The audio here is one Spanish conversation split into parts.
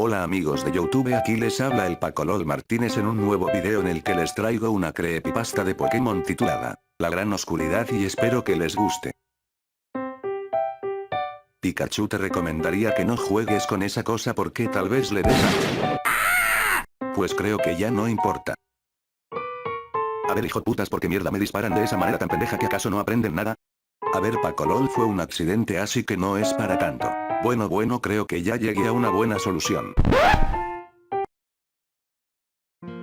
Hola amigos de YouTube, aquí les habla el Pacolol Martínez en un nuevo video en el que les traigo una creepypasta de Pokémon titulada La Gran Oscuridad y espero que les guste. Pikachu te recomendaría que no juegues con esa cosa porque tal vez le des Pues creo que ya no importa. A ver hijo putas, ¿por qué mierda me disparan de esa manera tan pendeja que acaso no aprenden nada? A ver Pacolol, fue un accidente así que no es para tanto. Bueno, creo que ya llegué a una buena solución.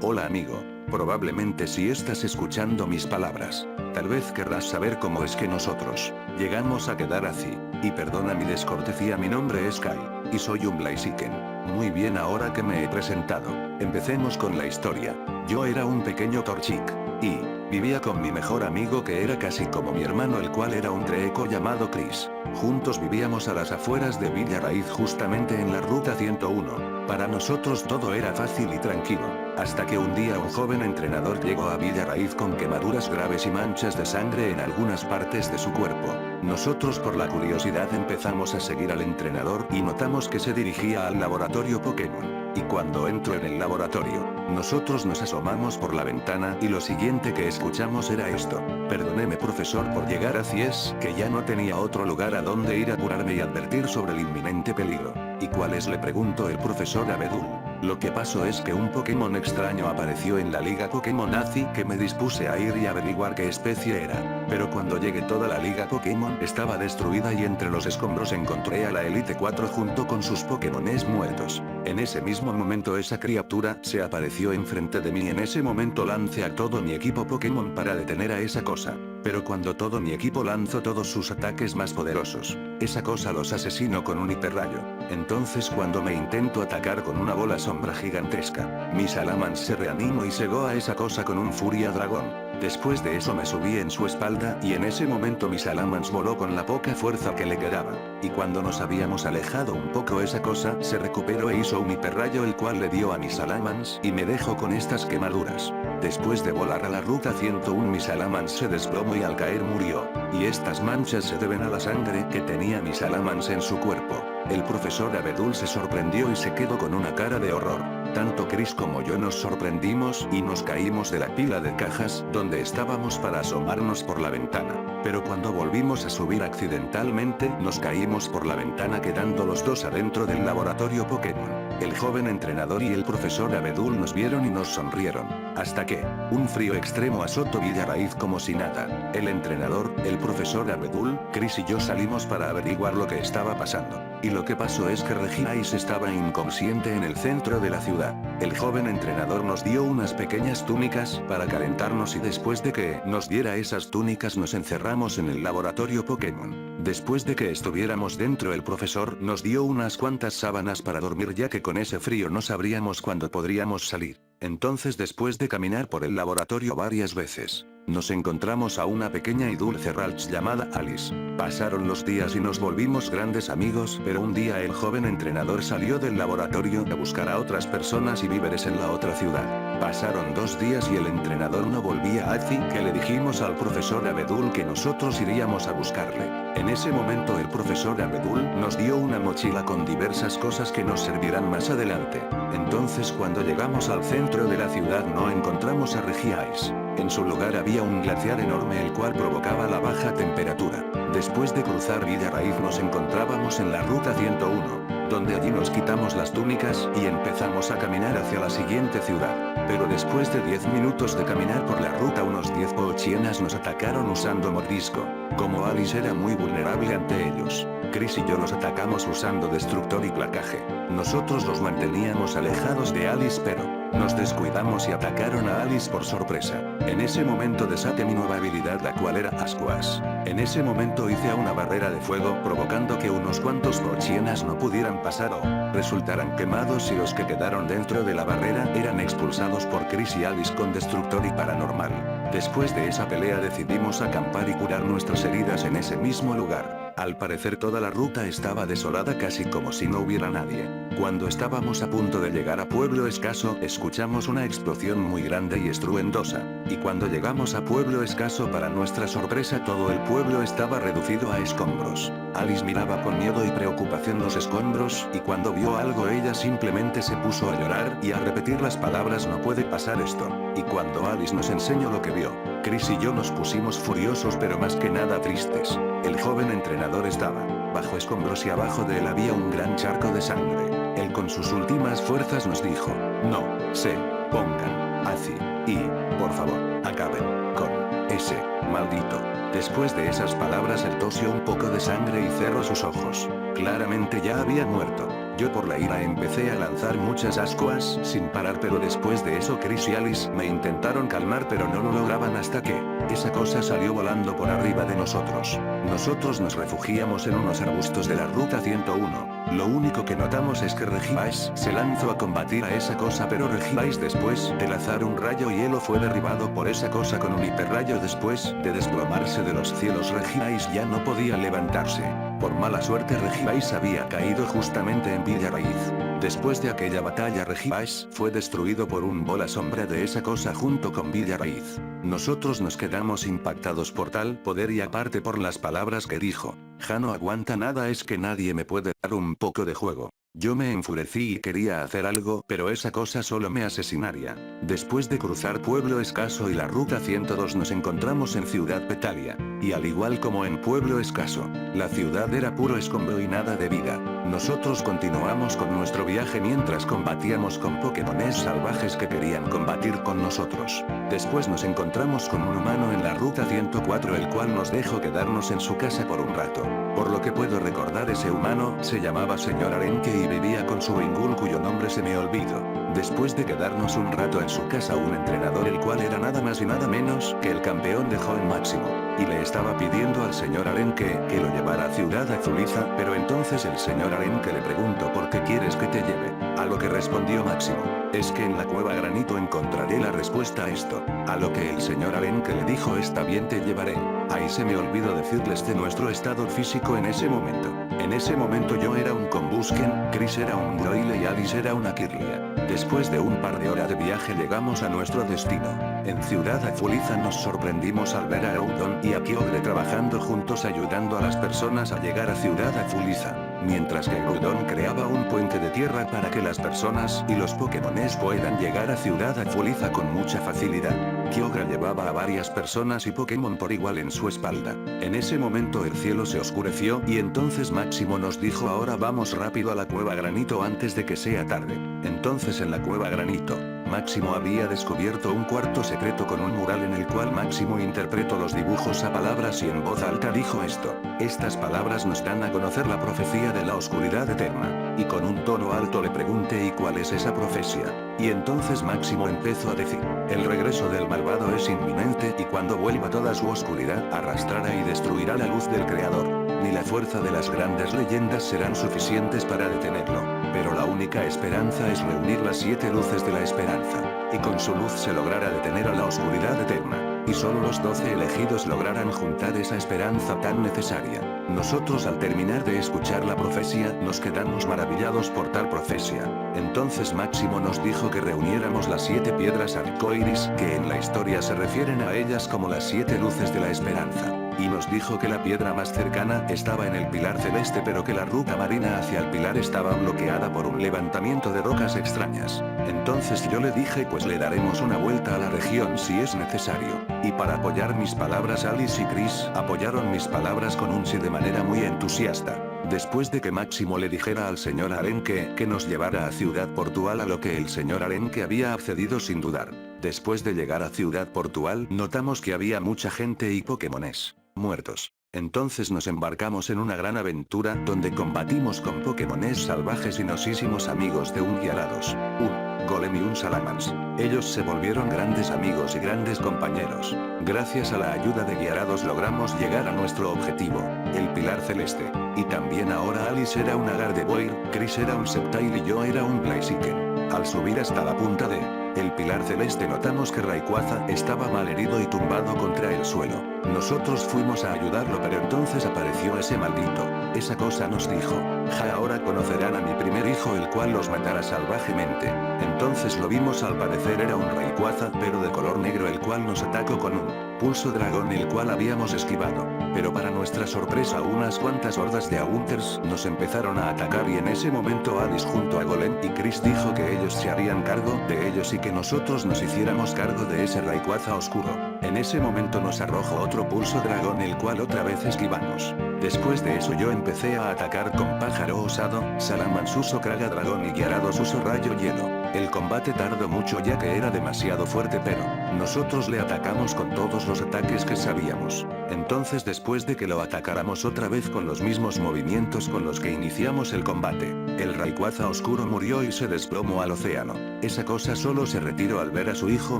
Hola amigo, probablemente si estás escuchando mis palabras, tal vez querrás saber cómo es que nosotros llegamos a quedar así. Y perdona mi descortesía, mi nombre es Kai, y soy un Blaziken. Muy bien, ahora que me he presentado, empecemos con la historia. Yo era un pequeño Torchic, y vivía con mi mejor amigo que era casi como mi hermano, el cual era un treeco llamado Chris. Juntos vivíamos a las afueras de Villa Raíz, justamente en la ruta 101. Para nosotros todo era fácil y tranquilo, hasta que un día un joven entrenador llegó a Villa Raíz con quemaduras graves y manchas de sangre en algunas partes de su cuerpo. Nosotros por la curiosidad empezamos a seguir al entrenador y notamos que se dirigía al laboratorio Pokémon. Y cuando entró en el laboratorio, nosotros nos asomamos por la ventana y lo siguiente que escuchamos era esto: perdóneme profesor por llegar así, es que ya no tenía otro lugar a donde ir a curarme y advertir sobre el inminente peligro. ¿Y cuál es?, le preguntó el profesor Abedul. Lo que pasó es que un Pokémon extraño apareció en la liga Pokémon, así que me dispuse a ir y averiguar qué especie era. Pero cuando llegué toda la liga Pokémon estaba destruida y entre los escombros encontré a la Elite 4 junto con sus Pokémones muertos. En ese mismo momento esa criatura se apareció enfrente de mí. En ese momento lancé a todo mi equipo Pokémon para detener a esa cosa. Pero cuando todo mi equipo lanzó todos sus ataques más poderosos, esa cosa los asesinó con un hiperrayo. Entonces cuando me intento atacar con una bola sombra gigantesca, mi Salamence se reanimó y cegó a esa cosa con un Furia Dragón. Después de eso me subí en su espalda y en ese momento mi Salamence voló con la poca fuerza que le quedaba. Y cuando nos habíamos alejado un poco, esa cosa se recuperó e hizo un hiperrayo, el cual le dio a mi Salamence y me dejó con estas quemaduras. Después de volar a la ruta 101 mi Salamence se desplomó y al caer murió. Y estas manchas se deben a la sangre que tenía mi Salamence en su cuerpo. El profesor Abedul se sorprendió y se quedó con una cara de horror. Tanto Chris como yo nos sorprendimos y nos caímos de la pila de cajas donde estábamos para asomarnos por la ventana. Pero cuando volvimos a subir accidentalmente nos caímos por la ventana, quedando los dos adentro del laboratorio Pokémon. El joven entrenador y el profesor Abedul nos vieron y nos sonrieron. Hasta que un frío extremo azotó Villa Raíz como si nada. El entrenador, el profesor Abedul, Chris y yo salimos para averiguar lo que estaba pasando. Y lo que pasó es que Regiais estaba inconsciente en el centro de la ciudad. El joven entrenador nos dio unas pequeñas túnicas para calentarnos y después de que nos diera esas túnicas nos encerramos en el laboratorio Pokémon. Después de que estuviéramos dentro, el profesor nos dio unas cuantas sábanas para dormir, ya que con ese frío no sabríamos cuándo podríamos salir. Entonces, después de caminar por el laboratorio varias veces, nos encontramos a una pequeña y dulce Ralch llamada Alice. Pasaron los días y nos volvimos grandes amigos, pero un día el joven entrenador salió del laboratorio a buscar a otras personas y víveres en la otra ciudad. Pasaron 2 días y el entrenador no volvía, así que le dijimos al profesor Abedul que nosotros iríamos a buscarle. En ese momento el profesor Abedul nos dio una mochila con diversas cosas que nos servirán más adelante. Entonces cuando llegamos al centro de la ciudad no encontramos a Regiais. En su lugar había un glaciar enorme el cual provocaba la baja temperatura. Después de cruzar Villa Raíz nos encontrábamos en la ruta 101, donde allí nos quitamos las túnicas y empezamos a caminar hacia la siguiente ciudad. Pero después de 10 minutos de caminar por la ruta, unos 10 pochienas nos atacaron usando mordisco. Como Alice era muy vulnerable ante ellos, Chris y yo los atacamos usando destructor y placaje. Nosotros los manteníamos alejados de Alice, pero nos descuidamos y atacaron a Alice por sorpresa. En ese momento desaté mi nueva habilidad, la cual era Ascuas. En ese momento hice a una barrera de fuego, provocando que unos cuantos pochienas no pudieran pasar o resultaran quemados, y los que quedaron dentro de la barrera eran expulsados por Chris y Alice con destructor y paranormal. Después de esa pelea decidimos acampar y curar nuestras heridas en ese mismo lugar. Al parecer toda la ruta estaba desolada, casi como si no hubiera nadie. Cuando estábamos a punto de llegar a Pueblo Escaso, escuchamos una explosión muy grande y estruendosa. Y cuando llegamos a Pueblo Escaso, para nuestra sorpresa todo el pueblo estaba reducido a escombros. Alice miraba con miedo y preocupación los escombros, y cuando vio algo ella simplemente se puso a llorar y a repetir las palabras "no puede pasar esto". Y cuando Alice nos enseñó lo que vio, Chris y yo nos pusimos furiosos pero más que nada tristes. El joven entrenador estaba bajo escombros y abajo de él había un gran charco de sangre. Él con sus últimas fuerzas nos dijo, no se pongan así, y, por favor, acaben con ese maldito. Después de esas palabras él tosió un poco de sangre y cerró sus ojos. Claramente ya había muerto. Yo por la ira empecé a lanzar muchas ascuas sin parar, pero después de eso Chris y Alice me intentaron calmar pero no lo lograban hasta que esa cosa salió volando por arriba de nosotros. Nosotros nos refugiamos en unos arbustos de la ruta 101. Lo único que notamos es que Regivaes se lanzó a combatir a esa cosa, pero Regivaes después de lanzar un rayo hielo fue derribado por esa cosa con un hiperrayo. Después de desplomarse de los cielos, Regivaes ya no podía levantarse. Por mala suerte Regivaes había caído justamente en Villa Raíz. Después de aquella batalla Regivaes fue destruido por un bola sombra de esa cosa junto con Villa Raíz. Nosotros nos quedamos impactados por tal poder y aparte por las palabras que dijo. Ja, no aguanta nada, es que nadie me puede dar un poco de juego. Yo me enfurecí y quería hacer algo, pero esa cosa solo me asesinaría. Después de cruzar Pueblo Escaso y la ruta 102 nos encontramos en Ciudad Petalia. Y al igual como en Pueblo Escaso, la ciudad era puro escombro y nada de vida. Nosotros continuamos con nuestro viaje mientras combatíamos con Pokémones salvajes que querían combatir con nosotros. Después nos encontramos con un humano en la ruta 104, el cual nos dejó quedarnos en su casa por un rato. Por lo que puedo recordar, ese humano se llamaba Señor Arenque y vivía con su Ingul cuyo nombre se me olvidó. Después de quedarnos un rato en su casa, un entrenador, el cual era nada más y nada menos que el campeón de Joven Máximo, y le estaba pidiendo al señor Arenque que lo llevara a Ciudad Azuliza, pero entonces el señor Arenque le preguntó ¿por qué quieres que te lleve? A lo que respondió Máximo, es que en la cueva Granito encontraré la respuesta a esto. A lo que el señor Arenque le dijo está bien, te llevaré. Ahí se me olvidó decirles de nuestro estado físico en ese momento. En ese momento yo era un Combusken, Chris era un Groyle y Alice era una Kirlia. Después de un par de horas de viaje llegamos a nuestro destino. En Ciudad Azuliza nos sorprendimos al ver a Eudon y a Kyogre trabajando juntos ayudando a las personas a llegar a Ciudad Azuliza. Mientras que Eudon creaba un puente de tierra para que las personas y los Pokémones puedan llegar a Ciudad Azuliza con mucha facilidad. Kyogre llevaba a varias personas y Pokémon por igual en su espalda. En ese momento el cielo se oscureció y entonces Máximo nos dijo ahora vamos rápido a la cueva Granito antes de que sea tarde. Entonces en la cueva Granito, Máximo había descubierto un cuarto secreto con un mural en el cual Máximo interpretó los dibujos a palabras y en voz alta dijo esto. Estas palabras nos dan a conocer la profecía de la oscuridad eterna. Y con un tono alto le pregunté ¿y cuál es esa profecía? Y entonces Máximo empezó a decir, el regreso del malvado es inminente y cuando vuelva toda su oscuridad arrastrará y destruirá la luz del Creador. Ni la fuerza de las grandes leyendas serán suficientes para detenerlo. Pero la única esperanza es reunir las 7 luces de la esperanza. Y con su luz se logrará detener a la oscuridad eterna. Y solo los 12 elegidos lograrán juntar esa esperanza tan necesaria. Nosotros al terminar de escuchar la profecía nos quedamos maravillados por tal profecía. Entonces Máximo nos dijo que reuniéramos las 7 piedras arcoíris, que en la historia se refieren a ellas como las 7 luces de la esperanza. Y nos dijo que la piedra más cercana estaba en el pilar celeste, pero que la ruta marina hacia el pilar estaba bloqueada por un levantamiento de rocas extrañas. Entonces yo le dije pues le daremos una vuelta a la región si es necesario. Y para apoyar mis palabras Alice y Chris apoyaron mis palabras con un sí de manera muy entusiasta. Después de que Máximo le dijera al señor Arenque que nos llevara a Ciudad Portual, a lo que el señor Arenque había accedido sin dudar. Después de llegar a Ciudad Portual notamos que había mucha gente y Pokémones muertos. Entonces nos embarcamos en una gran aventura donde combatimos con Pokémones salvajes y nos hicimos amigos de un Gyarados, un Golem y un Salamence. Ellos se volvieron grandes amigos y grandes compañeros. Gracias a la ayuda de Gyarados logramos llegar a nuestro objetivo, el Pilar Celeste. Y también ahora Alice era una Gardevoir, Chris era un Sceptile y yo era un Blaziken. Al subir hasta la punta de el Pilar Celeste notamos que Rayquaza estaba mal herido y tumbado contra el suelo. Nosotros fuimos a ayudarlo, pero entonces apareció ese maldito. Esa cosa nos dijo, ja, ahora conocerán a mi primer hijo, el cual los matará salvajemente. Entonces lo vimos, al parecer era un Rayquaza pero de color negro, el cual nos atacó con un pulso dragón, el cual habíamos esquivado. Pero para nuestra sorpresa unas cuantas hordas de Haunters nos empezaron a atacar y en ese momento Hades junto a Golem y Chris dijo que ellos se harían cargo de ellos y que nosotros nos hiciéramos cargo de ese Rayquaza oscuro. En ese momento nos arrojó otro pulso dragón el cual otra vez esquivamos. Después de eso yo empecé a atacar con pájaro osado, Salamansuso Kraga dragón y Gyarados uso rayo hielo. El combate tardó mucho ya que era demasiado fuerte pero nosotros le atacamos con todos los ataques que sabíamos. Entonces después de que lo atacáramos otra vez con los mismos movimientos con los que iniciamos el combate, el Rayquaza oscuro murió y se desplomó al océano. Esa cosa solo se retiró al ver a su hijo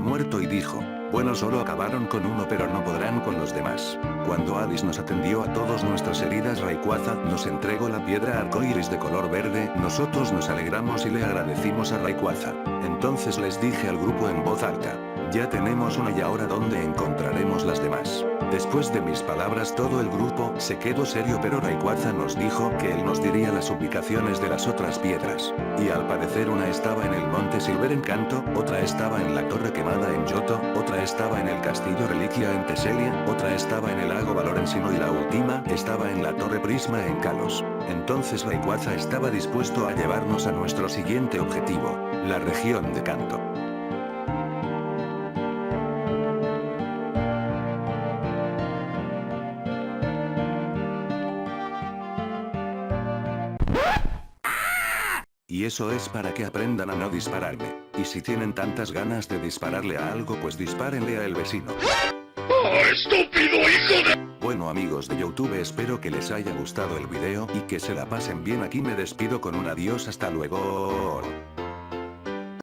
muerto y dijo, bueno solo acabaron con uno pero no podrán con los demás. Cuando Hades nos atendió a todas nuestras heridas Rayquaza nos entregó la piedra arcoíris de color verde, nosotros nos alegramos y le agradecimos a Rayquaza. Entonces les dije al grupo en voz alta, ya tenemos una y ahora ¿dónde encontraremos las demás? Después de mis palabras todo el grupo se quedó serio pero Rayquaza nos dijo que él nos diría las ubicaciones de las otras piedras. Y al parecer una estaba en el monte Silver Encanto, otra estaba en la torre quemada en Yoto, otra estaba en el castillo Reliquia en Teselia, otra estaba en el lago Valorensino y la última estaba en la torre Prisma en Kalos. Entonces Rayquaza estaba dispuesto a llevarnos a nuestro siguiente objetivo, la región de Kanto. Y eso es para que aprendan a no dispararme. Y si tienen tantas ganas de dispararle a algo pues dispárenle a el vecino. ¡Oh, estúpido hijo de... Bueno amigos de YouTube espero que les haya gustado el video y que se la pasen bien aquí me despido con un adiós hasta luego.